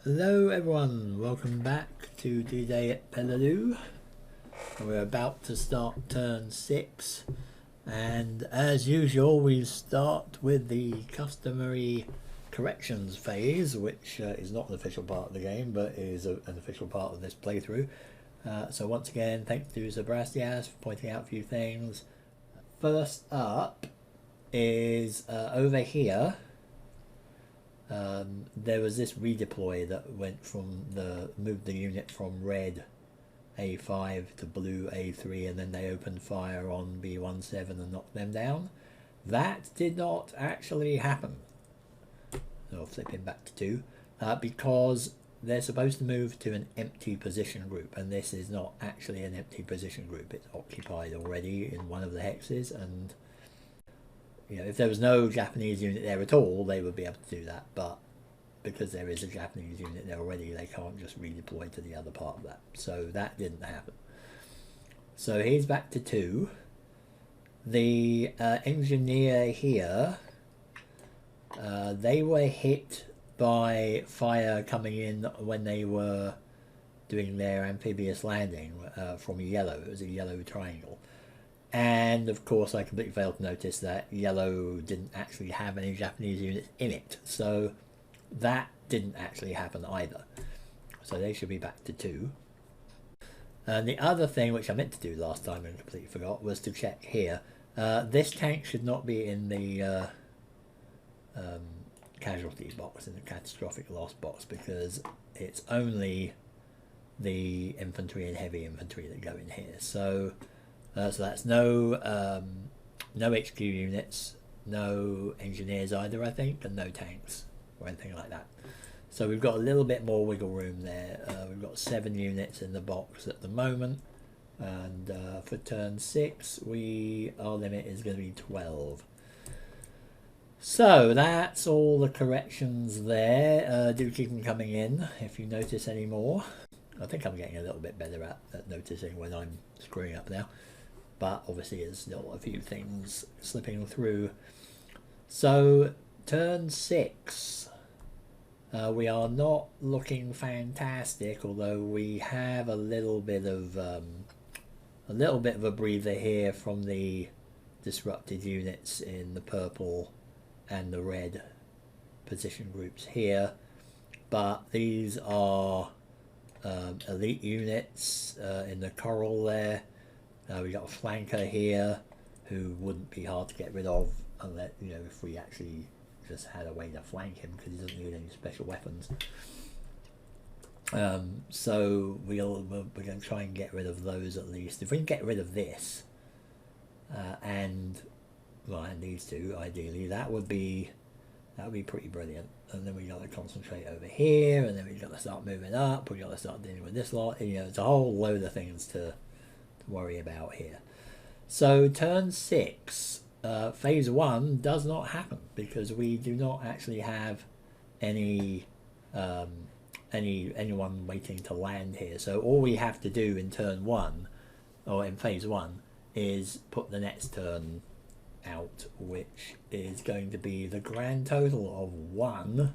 Hello everyone, welcome back to D-Day at Peleliu. We're about to start turn 6, and as usual we start with the customary corrections phase, which is not an official part of the game but is an official part of this playthrough. So once again, thanks to Sebastias for pointing out a few things. First up is over here. There was this redeploy that went from moved the unit from red A5 to blue A3, and then they opened fire on B17 and knocked them down. That did not actually happen. So flipping back to 2, because they're supposed to move to an empty position group, and this is not actually an empty position group. It's occupied already in one of the hexes, and you know, if there was no Japanese unit there at all, they would be able to do that, but because there is a Japanese unit there already, they can't just redeploy to the other part of that. So that didn't happen. So he's back to 2. The engineer here, they were hit by fire coming in when they were doing their amphibious landing from yellow. It was a yellow triangle. And of course I completely failed to notice that yellow didn't actually have any Japanese units in it. So that didn't actually happen either. So they should be back to 2. And the other thing which I meant to do last time and completely forgot was to check here. This tank should not be in the casualties box, in the catastrophic loss box, because it's only the infantry and heavy infantry that go in here. So that's no HQ units, no engineers either, I think, and no tanks or anything like that. So we've got a little bit more wiggle room there. We've got 7 units in the box at the moment, and for turn 6 our limit is going to be 12. So that's all the corrections there. Do keep them coming in if you notice any more. I think I'm getting a little bit better at noticing when I'm screwing up now, but obviously there's still a few things slipping through. So turn 6, we are not looking fantastic, although we have a little bit of a breather here from the disrupted units in the purple and the red position groups here, but these are elite units in the coral there. We got a flanker here who wouldn't be hard to get rid of, unless, you know, if we actually just had a way to flank him, because he doesn't need any special weapons. So we're going to try and get rid of those at least. If we can get rid of this and these two, ideally, that would be pretty brilliant. And then we got to concentrate over here, and then we got to start moving up. We got to start dealing with this lot. You know, it's a whole load of things to worry about here. So turn 6, phase 1 does not happen, because we do not actually have anyone waiting to land here. So all we have to do in turn 1, or in phase 1, is put the next turn out, which is going to be the grand total of one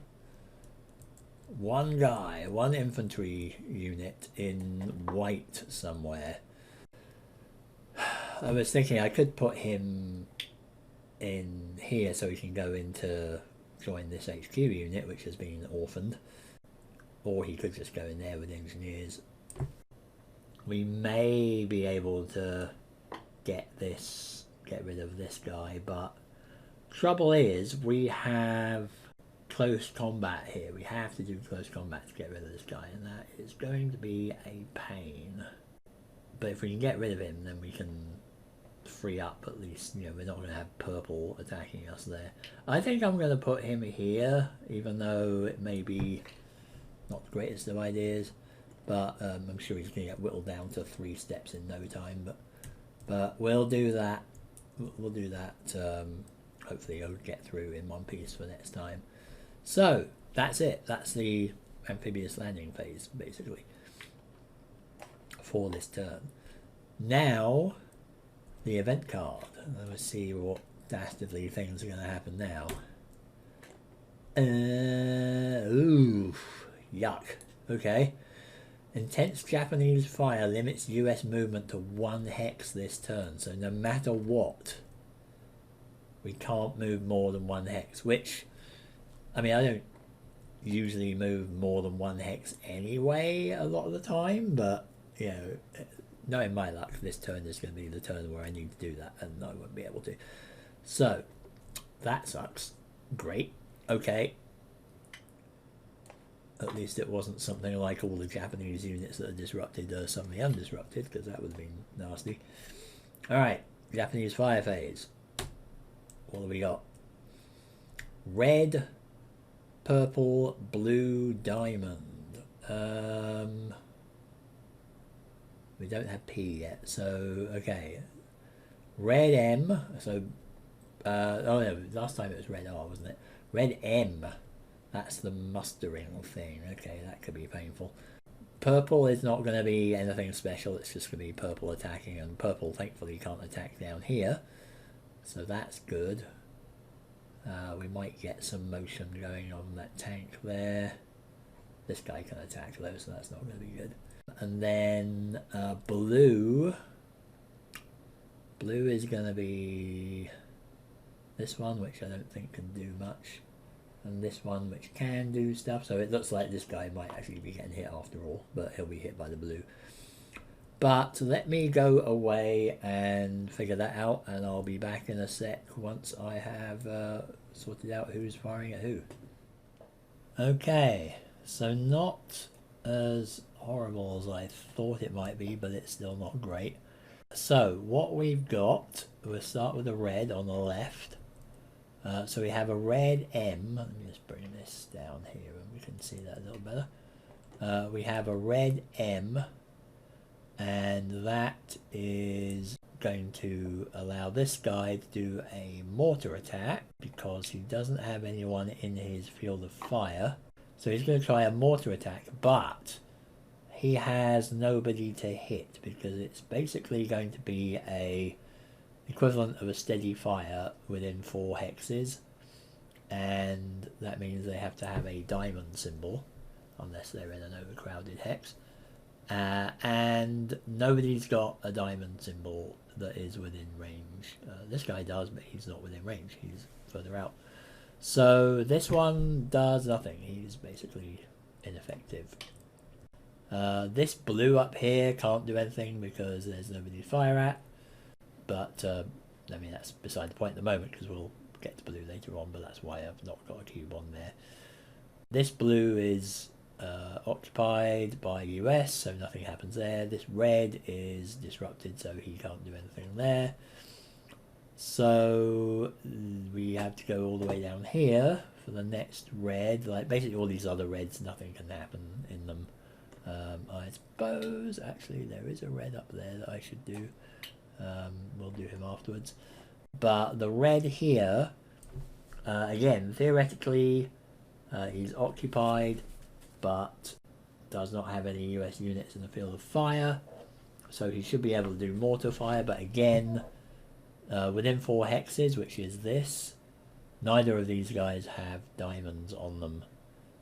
infantry unit in white somewhere. I was thinking I could put him in here so he can go into join this HQ unit, which has been orphaned, or he could just go in there with engineers. We may be able to get rid of this guy, but trouble is we have close combat here. We have to do close combat to get rid of this guy, and that is going to be a pain. But if we can get rid of him, then we can free up at least, you know, we're not going to have purple attacking us there. I think I'm going to put him here, even though it may be not the greatest of ideas, but I'm sure he's going to get whittled down to 3 steps in no time, but we'll do that. We'll do that. Hopefully I'll get through in one piece for next time. So that's it. That's the amphibious landing phase, basically, for this turn. Now the event card. Let's see what dastardly things are going to happen now. Ooh, Yuck. Okay. Intense Japanese fire limits US movement to 1 hex this turn. So no matter what, we can't move more than 1 hex. Which, I mean, I don't usually move more than 1 hex anyway a lot of the time. But, you know, knowing my luck, this turn is going to be the turn where I need to do that. And I won't be able to. So, that sucks. Great. Okay. At least it wasn't something like all the Japanese units that are disrupted are suddenly undisrupted, because that would have been nasty. Alright, Japanese fire phase. What have we got? Red, purple, blue, diamond. We don't have P yet, so okay. Red M, so oh no, last time it was red R, wasn't it? Red M. That's the mustering thing. Okay, that could be painful. Purple is not going to be anything special. It's just going to be purple attacking, and purple thankfully can't attack down here. So that's good. We might get some motion going on that tank there. This guy can attack though, so that's not going to be good. And then blue. Blue is going to be this one, which I don't think can do much. And this one which can do stuff, so it looks like this guy might actually be getting hit after all, but he'll be hit by the blue. But let me go away and figure that out, and I'll be back in a sec once I have sorted out who's firing at who. Okay, so not as horrible as I thought it might be, but it's still not great. So what we've got, we'll start with the red on the left. So we have a red M. Let me just bring this down here and we can see that a little better. We have a red M, and that is going to allow this guy to do a mortar attack because he doesn't have anyone in his field of fire. So he's going to try a mortar attack, but he has nobody to hit because it's basically going to be a equivalent of a steady fire within 4 hexes, and that means they have to have a diamond symbol unless they're in an overcrowded hex, and nobody's got a diamond symbol that is within range. This guy does, but he's not within range, he's further out. So this one does nothing, he's basically ineffective. This blue up here can't do anything because there's nobody to fire at. But, I mean, that's beside the point at the moment because we'll get to blue later on, but that's why I've not got a cube on there. This blue is occupied by US, so nothing happens there. This red is disrupted, so he can't do anything there. So we have to go all the way down here for the next red. Like, basically all these other reds, nothing can happen in them. I suppose, actually, there is a red up there that I should do. We'll do him afterwards. But the red here, again, theoretically, he's occupied, but does not have any US units in the field of fire. So he should be able to do mortar fire, but again, within 4 hexes, which is this, neither of these guys have diamonds on them.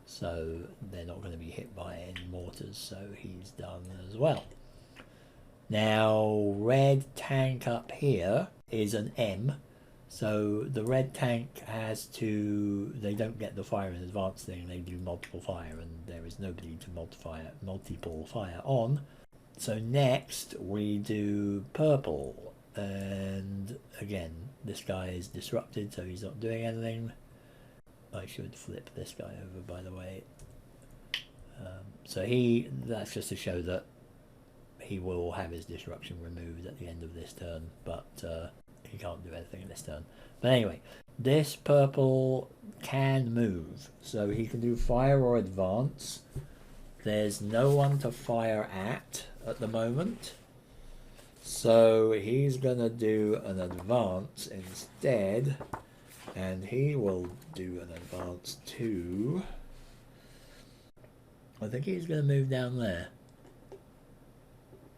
So they're not going to be hit by any mortars, so he's done as well. Now, red tank up here is an M, so the red tank has to, they don't get the fire in advance thing, they do multiple fire, and there is nobody to multiple fire on. So next we do purple, and again, this guy is disrupted, so he's not doing anything. I should flip this guy over, by the way. So that's just to show that he will have his disruption removed at the end of this turn, but he can't do anything this turn. But anyway, this purple can move, so he can do fire or advance. There's no one to fire at the moment, so he's gonna do an advance instead, and he will do an advance too. I think he's gonna move down there.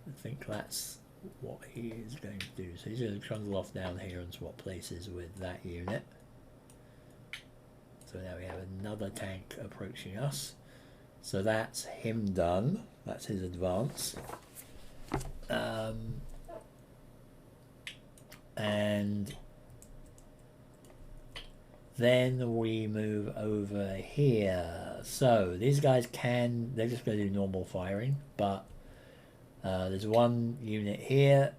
I think that's what he is going to do. So he's going to trundle off down here and swap places with that unit. So now we have another tank approaching us. So that's him done. That's his advance. And then we move over here. So these guys they're just going to do normal firing, but there's one unit here.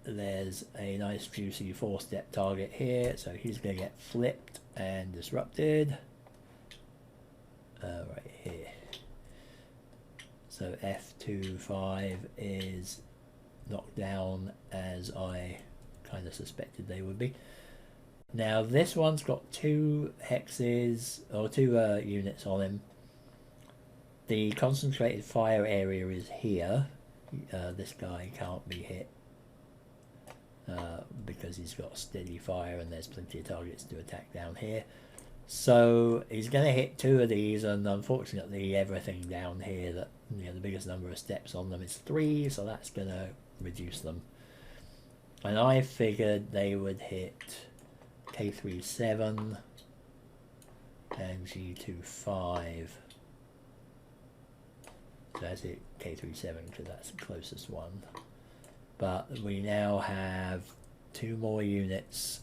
There's a nice juicy 4-step target here, so he's going to get flipped and disrupted. Right here. So F25 is knocked down as I kind of suspected they would be. Now this one's got 2 hexes, or 2 units on him. The concentrated fire area is here. This guy can't be hit because he's got steady fire and there's plenty of targets to attack down here. So he's going to hit 2 of these, and unfortunately everything down here that, you know, the biggest number of steps on them is 3, so that's going to reduce them. And I figured they would hit K37 and G25. So that's it, K37, because that's the closest one. But we now have 2 more units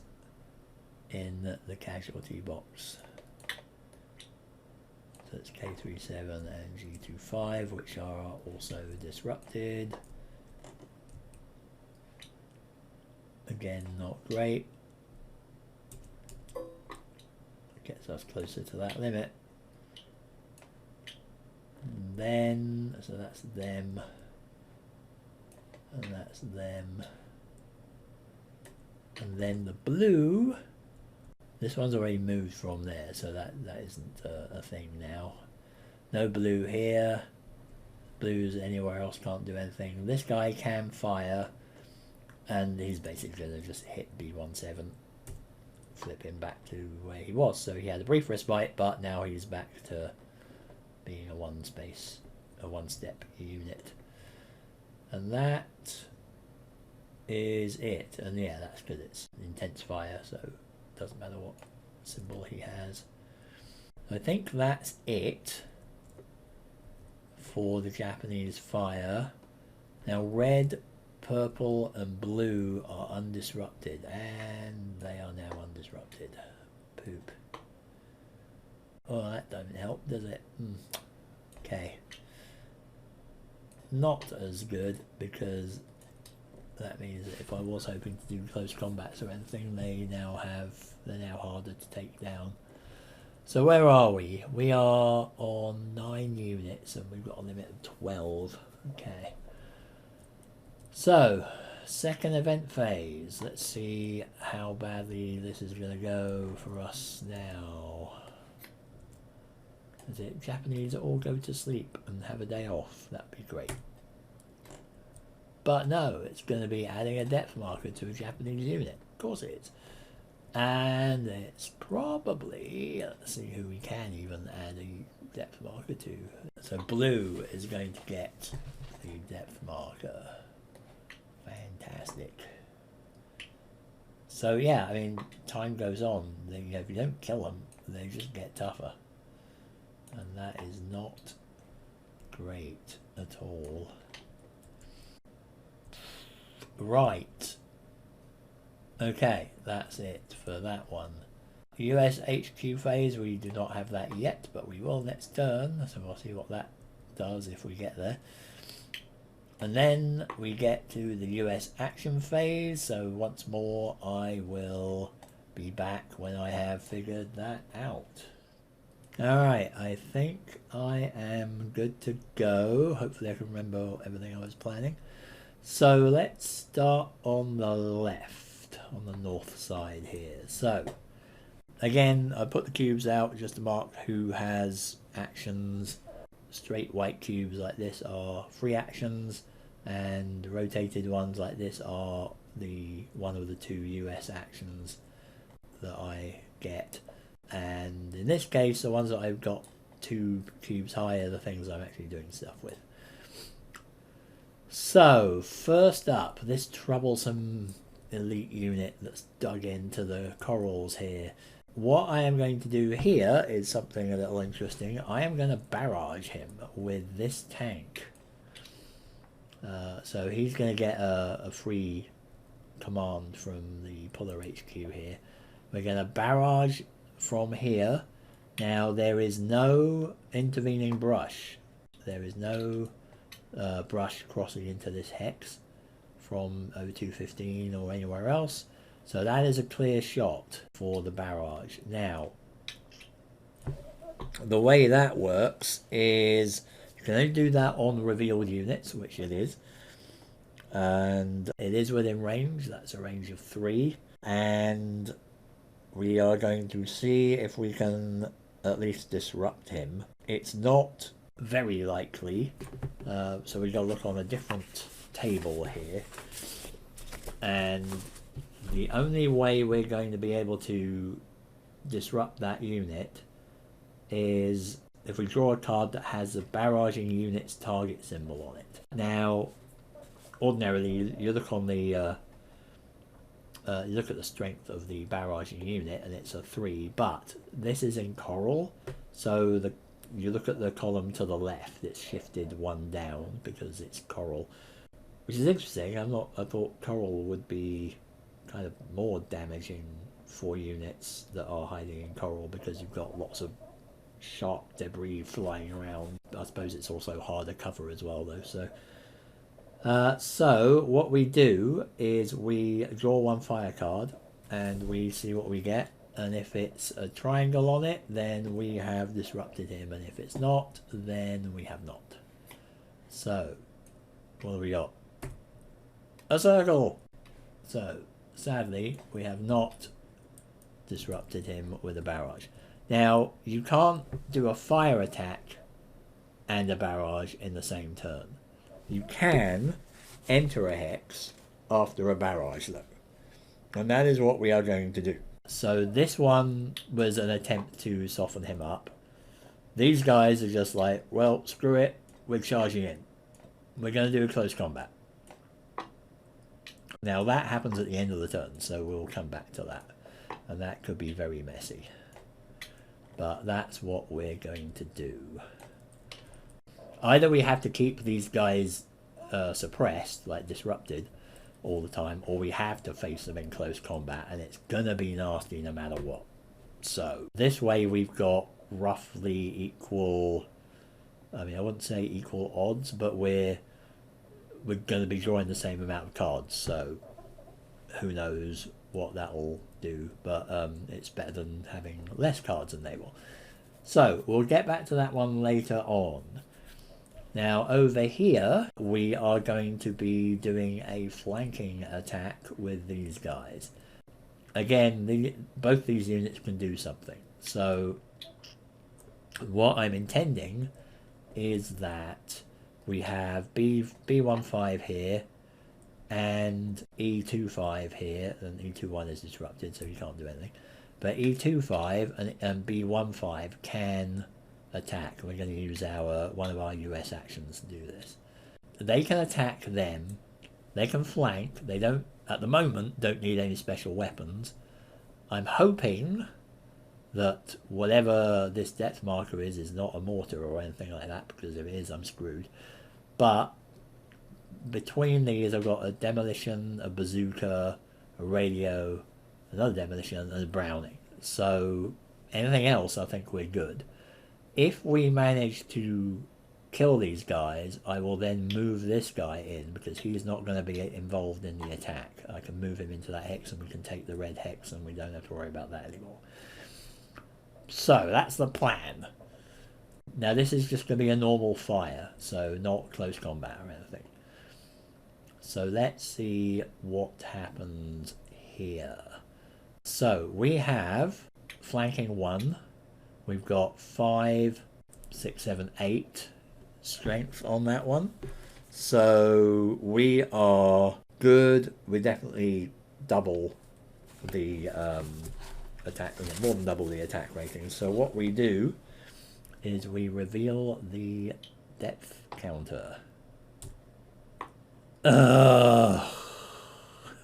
in the casualty box. So it's K37 and G25, which are also disrupted. Again, not great. Gets us closer to that limit. And then, so that's them. And that's them. And then the blue, this one's already moved from there, so that isn't a thing now. No blue here. Blues anywhere else can't do anything. This guy can fire, and he's basically going to just hit B17, flip him back to where he was. So he had a brief respite, but now he's back to being a one-step unit. And that is it. And yeah, that's because it's intense fire, so it doesn't matter what symbol he has. I think that's it for the Japanese fire. Now red, purple and blue are undisrupted, and they are now undisrupted. Poop. Oh, that doesn't help, does it? Okay. Not as good, because that means that if I was hoping to do close combats or anything, they're now harder to take down. So where are we? We are on 9 units and we've got a limit of 12. Okay. So, second event phase. Let's see how badly this is going to go for us now. Is it Japanese all go to sleep and have a day off? That'd be great. But no, it's going to be adding a depth marker to a Japanese unit. Of course it is. And it's probably, let's see who we can even add a depth marker to. So blue is going to get the depth marker. Fantastic. So yeah, I mean, time goes on. If you don't kill them, they just get tougher. And that is not great at all. Right. Okay, that's it for that one. US HQ phase, we do not have that yet, but we will next turn, so we'll see what that does if we get there. And then we get to the US action phase, so once more I will be back when I have figured that out. Alright, I think I am good to go. Hopefully I can remember everything I was planning. So let's start on the left, on the north side here. So again, I put the cubes out just to mark who has actions. Straight white cubes like this are free actions, and rotated ones like this are one of the 2 US actions that I get. And in this case, the ones that I've got 2 cubes high are the things I'm actually doing stuff with. So, first up, this troublesome elite unit that's dug into the corals here. what I am going to do here is something a little interesting. I am going to barrage him with this tank. So he's going to get a free command from the Polar HQ here. We're going to barrage from here. Now there is no intervening brush. There is no brush crossing into this hex from 0215 or anywhere else. So that is a clear shot for the barrage. Now, the way that works is you can only do that on revealed units, which it is. And it is within range. That's a range of 3. And we are going to see if we can at least disrupt him. It's not very likely. So we've got to look on a different table here. And the only way we're going to be able to disrupt that unit is if we draw a card that has a barraging unit's target symbol on it. Now, ordinarily, you look on the you look at the strength of the barraging unit, and it's a 3. But this is in coral, so you look at the column to the left. It's shifted 1 down because it's coral, which is interesting. I thought coral would be kind of more damaging for units that are hiding in coral because you've got lots of sharp debris flying around. I suppose it's also harder cover as well though. So what we do is we draw 1 fire card and we see what we get, and if it's a triangle on it then we have disrupted him, and if it's not then we have not. So what do we got? A circle! So sadly we have not disrupted him with a barrage. Now you can't do a fire attack and a barrage in the same turn. You can enter a hex after a barrage though, and that is what we are going to do. So this one was an attempt to soften him up. These guys are just like, well, screw it, we're charging in. We're going to do a close combat. Now that happens at the end of the turn, so we'll come back to that. And that could be very messy. But that's what we're going to do. Either we have to keep these guys suppressed, like disrupted, all the time, or we have to face them in close combat, and it's gonna be nasty no matter what. So this way we've got roughly equal, I mean I wouldn't say equal odds, but we're going to be drawing the same amount of cards, so who knows what that'll do, but it's better than having less cards than they will. So we'll get back to that one later on. Now over here we are going to be doing a flanking attack with these guys. Again, both these units can do something. So what I'm intending is that we have B15 here and E25 here, and E21 is disrupted so you can't do anything. But E25 and B15 can attack. We're going to use one of our US actions to do this. They can attack them, they can flank, they don't, at the moment, don't need any special weapons. I'm hoping that whatever this depth marker is not a mortar or anything like that, because if it is, I'm screwed. But between these I've got a demolition, a bazooka, a radio, another demolition, and a Browning. So anything else I think we're good. If we manage to kill these guys, I will then move this guy in, because he's not going to be involved in the attack. I can move him into that hex and we can take the red hex and we don't have to worry about that anymore. So that's the plan. Now this is just going to be a normal fire, so not close combat or anything. So let's see what happens here. So we have flanking 1. We've got 5, 6, 7, 8 strength on that one. So we are good. We definitely double the attack, more than double the attack rating. So what we do is we reveal the depth counter. And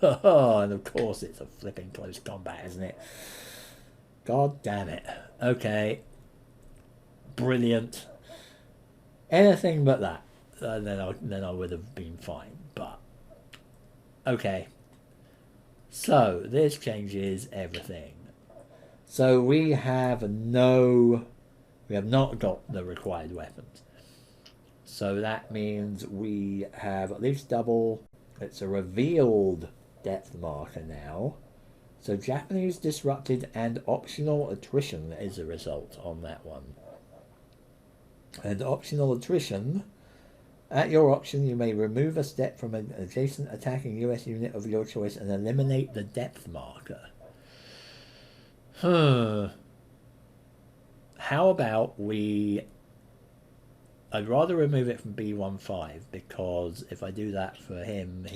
of course it's a flipping close combat, isn't it? God damn it. Okay. Brilliant. Anything but that. Then I would have been fine. But okay. So this changes everything. So we have not got the required weapons. So that means we have at least double. It's a revealed depth marker now. So Japanese disrupted and optional attrition is a result on that one. And optional attrition, at your option, you may remove a step from an adjacent attacking US unit of your choice and eliminate the depth marker. How about I'd rather remove it from B15 because if I do that for him,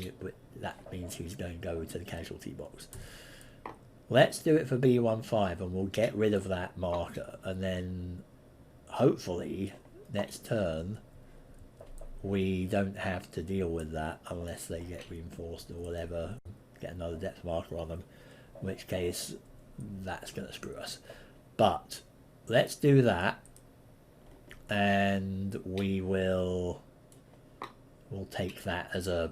that means he's going to go to the casualty box. Let's do it for B15 and we'll get rid of that marker, and then hopefully next turn we don't have to deal with that unless they get reinforced or whatever, get another depth marker on them, in which case that's going to screw us. But let's do that, and we'll take that as a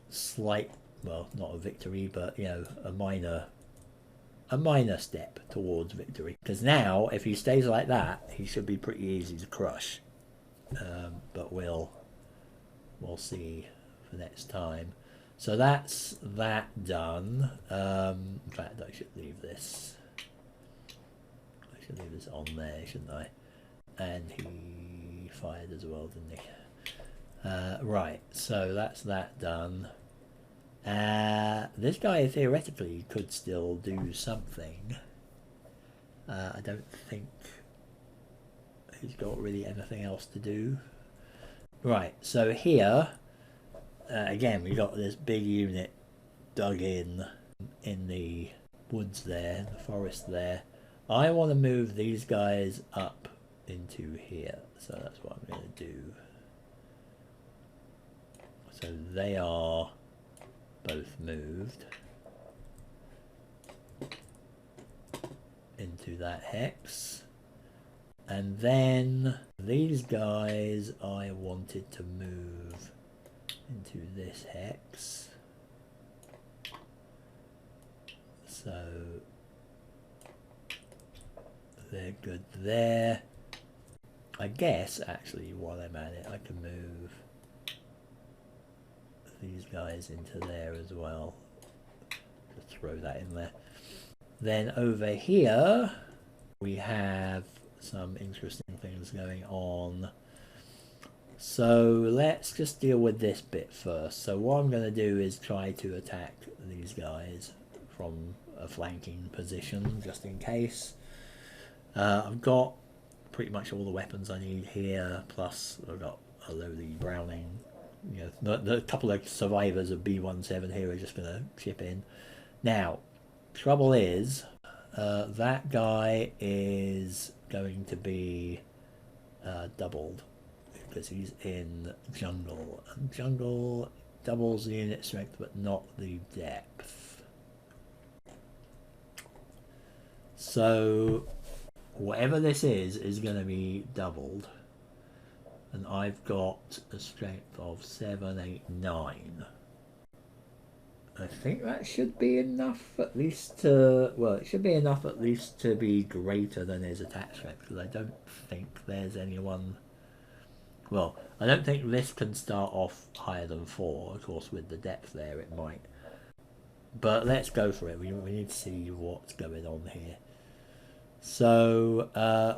slight, well, not a victory, but you know, a minor step towards victory. Because now, if he stays like that, he should be pretty easy to crush. But we'll see for next time. So that's that done. In fact, I should leave this. I should leave this on there, shouldn't I? And he fired as well, didn't he? Right. So that's that done. This guy theoretically could still do something. I don't think he's got really anything else to do. Right, so here, again, we got this big unit dug in the woods there, the forest there. I want to move these guys up into here, so that's what I'm going to do. So they are both moved into that hex, and then these guys I wanted to move into this hex, so they're good there. I guess actually while I'm at it I can move these guys into there as well. Just throw that in there. Then over here we have some interesting things going on. So let's just deal with this bit first. So what I'm going to do is try to attack these guys from a flanking position just in case. I've got pretty much all the weapons I need here, plus I've got a lowly Browning. You know, the couple of survivors of B17 here are just going to chip in. Now, trouble is, that guy is going to be doubled because he's in jungle. And jungle doubles the unit strength but not the depth. So whatever this is going to be doubled. And I've got a strength of 7, 8, 9. I think that should be enough at least to, well, it should be enough at least to be greater than his attack strength, because I don't think there's anyone, well, I don't think this can start off higher than 4. Of course, with the depth there it might. But let's go for it. We need to see what's going on here. So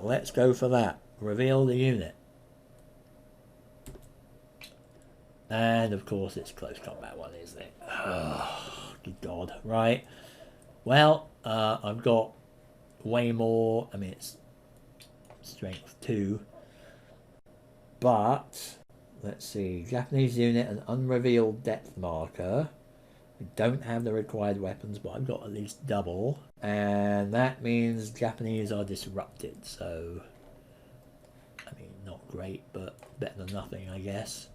let's go for that. Reveal the unit. And of course it's close combat one, isn't it? Oh, good God. Right. Well, I've got way more. I mean, it's strength 2. But, let's see. Japanese unit, an unrevealed depth marker. We don't have the required weapons, but I've got at least double. And that means Japanese are disrupted. So, I mean, not great, but better than nothing, I guess.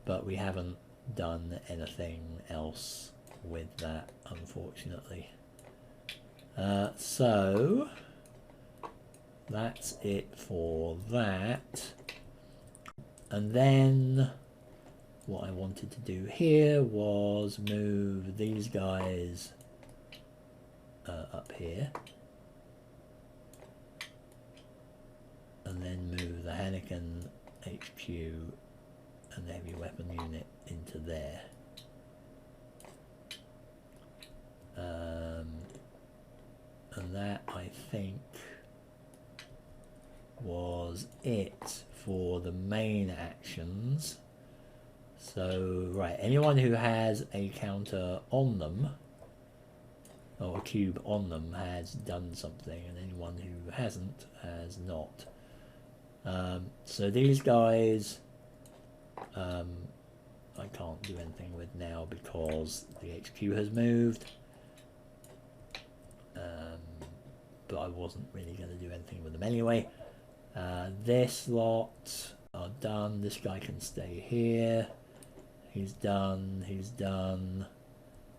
But we haven't done anything else with that, unfortunately. So that's it for that. And then what I wanted to do here was move these guys up here, and then move the Hanneken HQ and the heavy weapon unit into there. And that, I think, was it for the main actions. So, right, anyone who has a counter on them, or a cube on them, has done something, and anyone who hasn't has not. So these guys I can't do anything with now because the HQ has moved, but I wasn't really going to do anything with them anyway. This lot are done. This guy can stay here. He's done, he's done,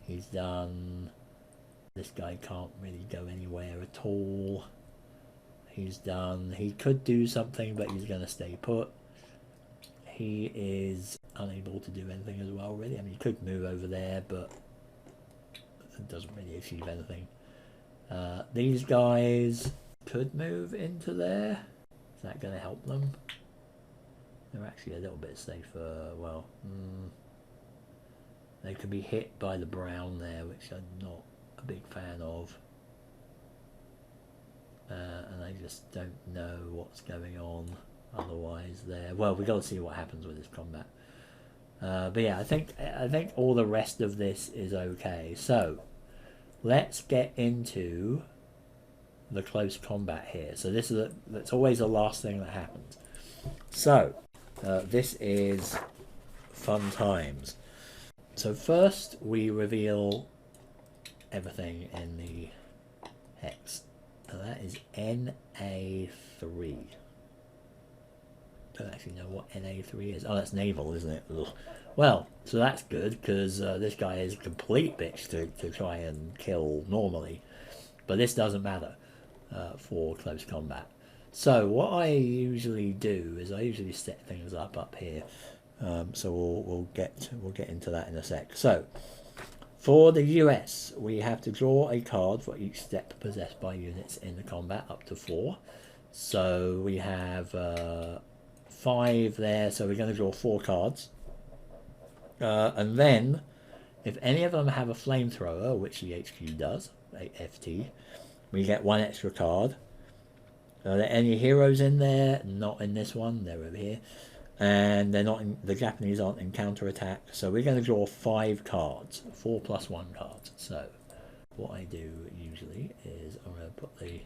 he's done. This guy can't really go anywhere at all. He's done. He could do something, but he's going to stay put. He is unable to do anything as well, really. I mean, he could move over there, but it doesn't really achieve anything. These guys could move into there. Is that going to help them? They're actually a little bit safer. Well, they could be hit by the brown there, which I'm not a big fan of. And I just don't know what's going on otherwise there. Well, we've got to see what happens with this combat. But yeah, I think all the rest of this is okay. So let's get into the close combat here. So this is that's always the last thing that happens. So this is fun times. So first we reveal everything in the hex. And that is NA3. Don't actually know what NA3 is. Oh, that's naval, isn't it? Ugh. Well, so that's good, because this guy is a complete bitch to try and kill normally. But this doesn't matter for close combat. So what I usually do is I usually set things up here. So we'll get into that in a sec. So for the US, we have to draw a card for each step possessed by units in the combat, up to 4. So we have 5 there, so we're going to draw 4 cards. And then, if any of them have a flamethrower, which the HQ does, a FT, we get 1 extra card. Are there any heroes in there? Not in this one, they're over here. And they're not in, the Japanese aren't in counterattack, so we're going to draw 5 cards, 4 plus 1 cards. So what I do usually is I'm going to put the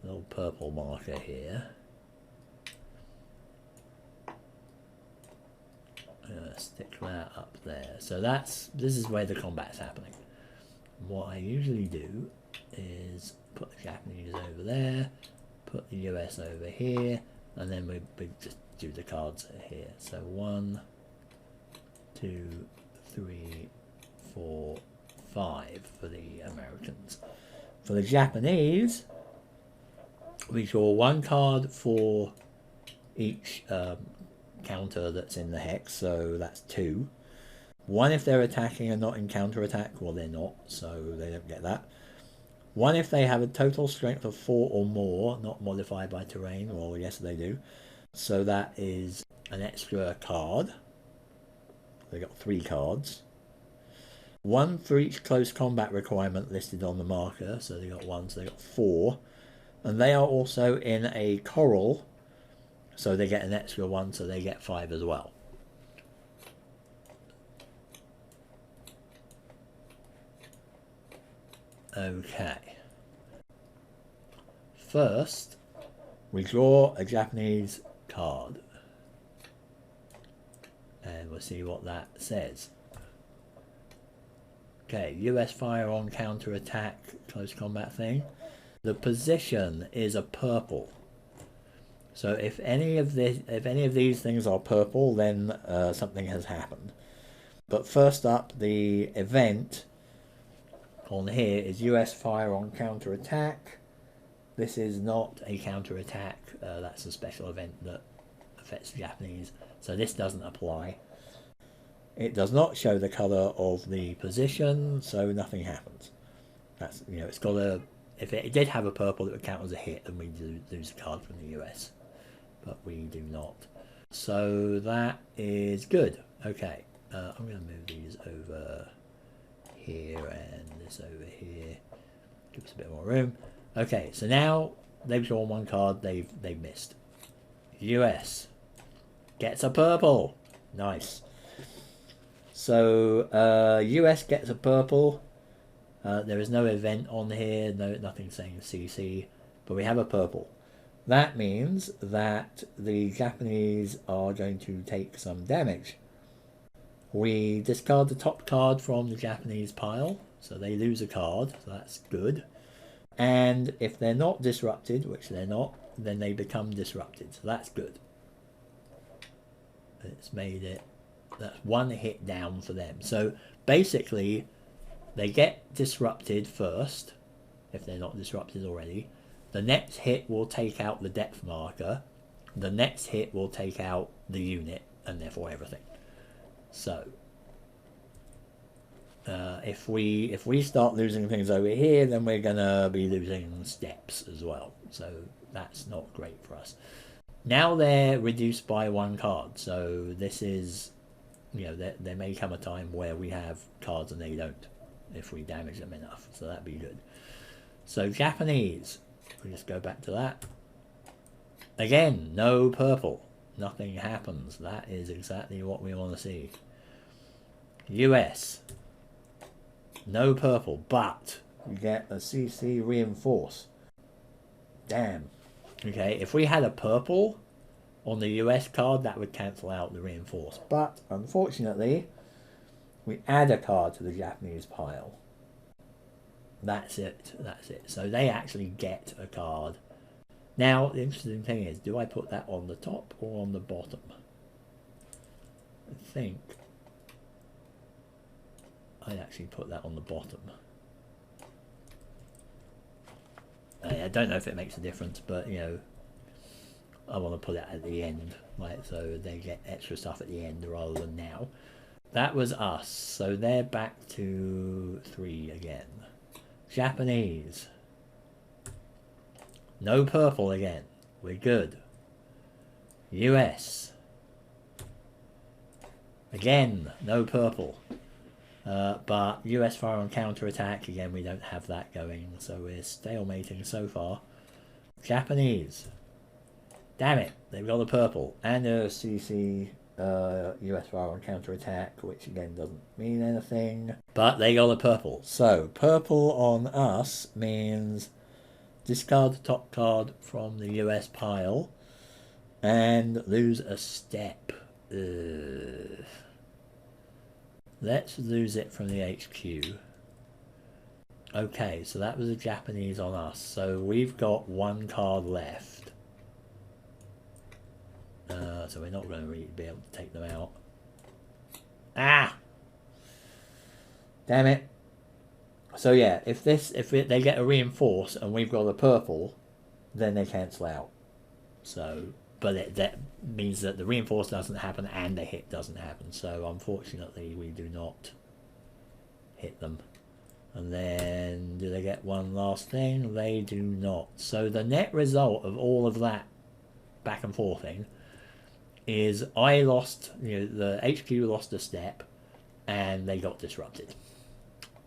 little purple marker here. I'm going to stick that up there. So this is where the combat's happening. What I usually do is put the Japanese over there, put the US over here, and then we just do the cards here. So 1, 2, 3, 4, 5 for the Americans. For the Japanese, we draw 1 card for each counter that's in the hex, so that's 2. 1 if they're attacking and not in counterattack, well they're not, so they don't get that. 1 if they have a total strength of 4 or more, not modified by terrain, well yes they do. So that is an extra card. They got 3 cards. 1 for each close combat requirement listed on the marker. So they got 1, so they got 4. And they are also in a coral. So they get an extra 1, so they get 5 as well. Okay. First, we draw a Japanese card, and we'll see what that says. Okay, US fire on counter attack, close combat thing. The position is a purple. So if any of these things are purple, then something has happened. But first up, the event on here is US fire on counter-attack. This is not a counter-attack. That's a special event that affects the Japanese. So this doesn't apply. It does not show the colour of the position, so nothing happens. That's, you know, it's got a... If it did have a purple, it would count as a hit, and we do lose a card from the US. But we do not. So that is good. Okay, I'm going to move these over here and this over here. Give us a bit more room. Okay, so now they've drawn one card. They've missed. US gets a purple. Nice. So US gets a purple. There is no event on here. Nothing saying CC, but we have a purple. That means that the Japanese are going to take some damage. We discard the top card from the Japanese pile, so they lose a card, so that's good. And if they're not disrupted, which they're not, then they become disrupted, so that's good. It's made it, that's one hit down for them. So basically, they get disrupted first, if they're not disrupted already. The next hit will take out the depth marker. The next hit will take out the unit, and therefore everything. So, if we start losing things over here, then we're gonna be losing steps as well. So that's not great for us. Now they're reduced by one card. So this is, you know, there may come a time where we have cards and they don't, if we damage them enough. So that'd be good. So Japanese. We just go back to that. Again, no purple. Nothing happens. That is exactly what we want to see. US. No purple, but you get a CC reinforce. Damn. Okay, if we had a purple on the US card, that would cancel out the reinforce. But, unfortunately, we add a card to the Japanese pile. That's it. That's it. So they actually get a card. Now, the interesting thing is, do I put that on the top or on the bottom? I think I'd actually put that on the bottom. I don't know if it makes a difference, but, you know, I want to put it at the end, right? So they get extra stuff at the end rather than now. That was us. So they're back to 3 again. Japanese. No purple again. We're good. US. Again, no purple. But US fire on counter-attack. Again, we don't have that going. So we're stalemating so far. Japanese. Damn it. They've got a purple. And a CC US fire on counter-attack, which again doesn't mean anything. But they got a purple. So, purple on us means discard the top card from the US pile and lose a step. Let's lose it from the HQ. Okay, so that was a Japanese on us. So we've got one card left. So we're not going to really be able to take them out. Ah! Damn it. So yeah, if they get a reinforce and we've got a purple, then they cancel out. So, but that means that the reinforce doesn't happen and the hit doesn't happen. So unfortunately, we do not hit them. And then, do they get one last thing? They do not. So the net result of all of that back and forthing is I lost, you know, the HQ lost a step and they got disrupted.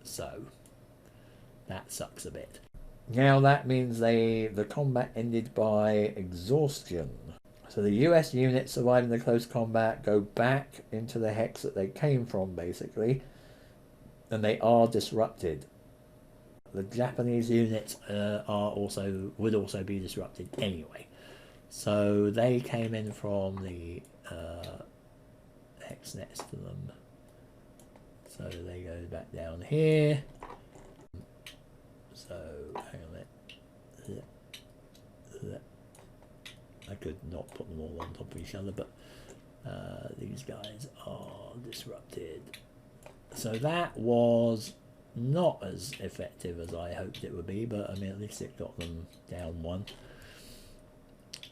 So that sucks a bit. Now that means the combat ended by exhaustion. So the US units surviving the close combat go back into the hex that they came from, basically, and they are disrupted. The Japanese units would also be disrupted anyway. So they came in from the hex next to them. So they go back down here. So hang on a minute. I could not put them all on top of each other, but these guys are disrupted. So that was not as effective as I hoped it would be, but I mean, at least it got them down one.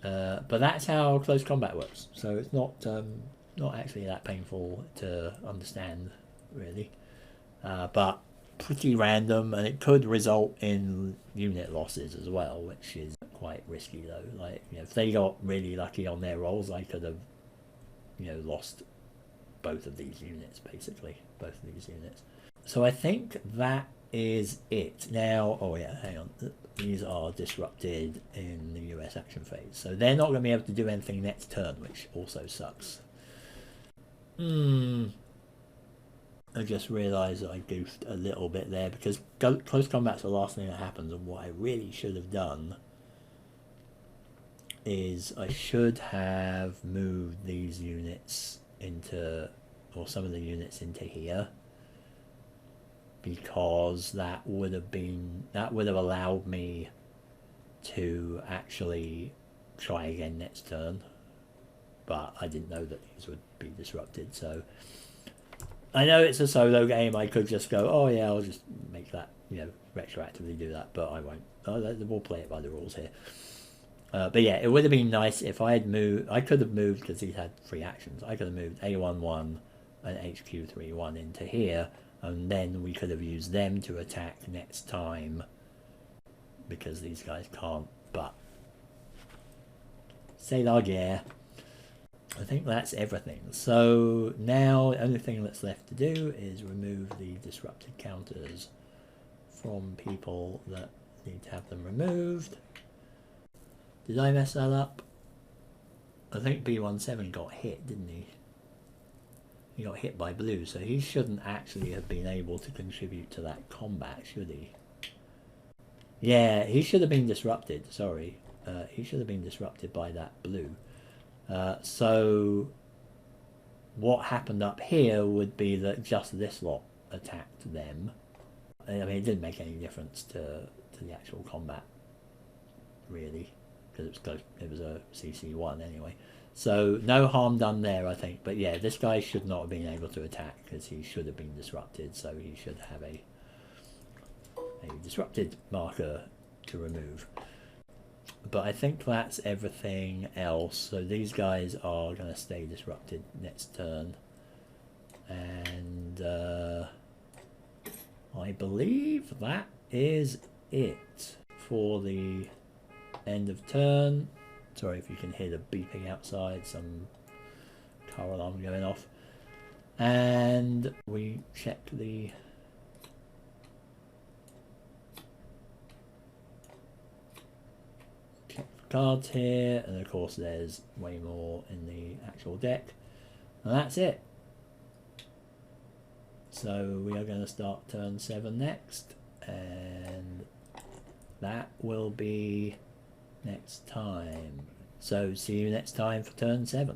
But that's how close combat works. So it's not actually that painful to understand, really. But pretty random, and it could result in unit losses as well, which is quite risky though. Like, you know, if they got really lucky on their rolls, I could have, you know, lost both of these units, basically, both of these units. So I think that is it. Now, oh yeah, hang on. These are disrupted in the US action phase, so they're not going to be able to do anything next turn, which also sucks. I just realised I goofed a little bit there, because close combat's the last thing that happens, and what I really should have done is I should have moved these units into, or some of the units into here, because that would have allowed me to actually try again next turn, but I didn't know that these would be disrupted. So I know it's a solo game, I could just go, oh yeah, I'll just make that, you know, retroactively do that, but I won't. We'll play it by the rules here. But yeah, it would have been nice if I had moved. I could have moved, because these had free actions, I could have moved A11 and HQ31 into here, and then we could have used them to attack next time, because these guys can't. But c'est la guerre. I think that's everything. So now the only thing that's left to do is remove the disrupted counters from people that need to have them removed. Did I mess that up? I think B17 got hit, didn't he? He got hit by blue, so he shouldn't actually have been able to contribute to that combat, should he? Yeah, he should have been disrupted, sorry. He should have been disrupted by that blue. So what happened up here would be that just this lot attacked them. I mean, it didn't make any difference to the actual combat, really, because it was a CC1 anyway. So no harm done there, I think. But yeah, this guy should not have been able to attack, because he should have been disrupted, so he should have a disrupted marker to remove. But I think that's everything else. So these guys are going to stay disrupted next turn. And I believe that is it for the end of turn. Sorry if you can hear the beeping outside, some car alarm going off. And we check the cards here, and of course there's way more in the actual deck, and that's it. So we are going to start turn 7 next, and that will be next time. So see you next time for turn 7.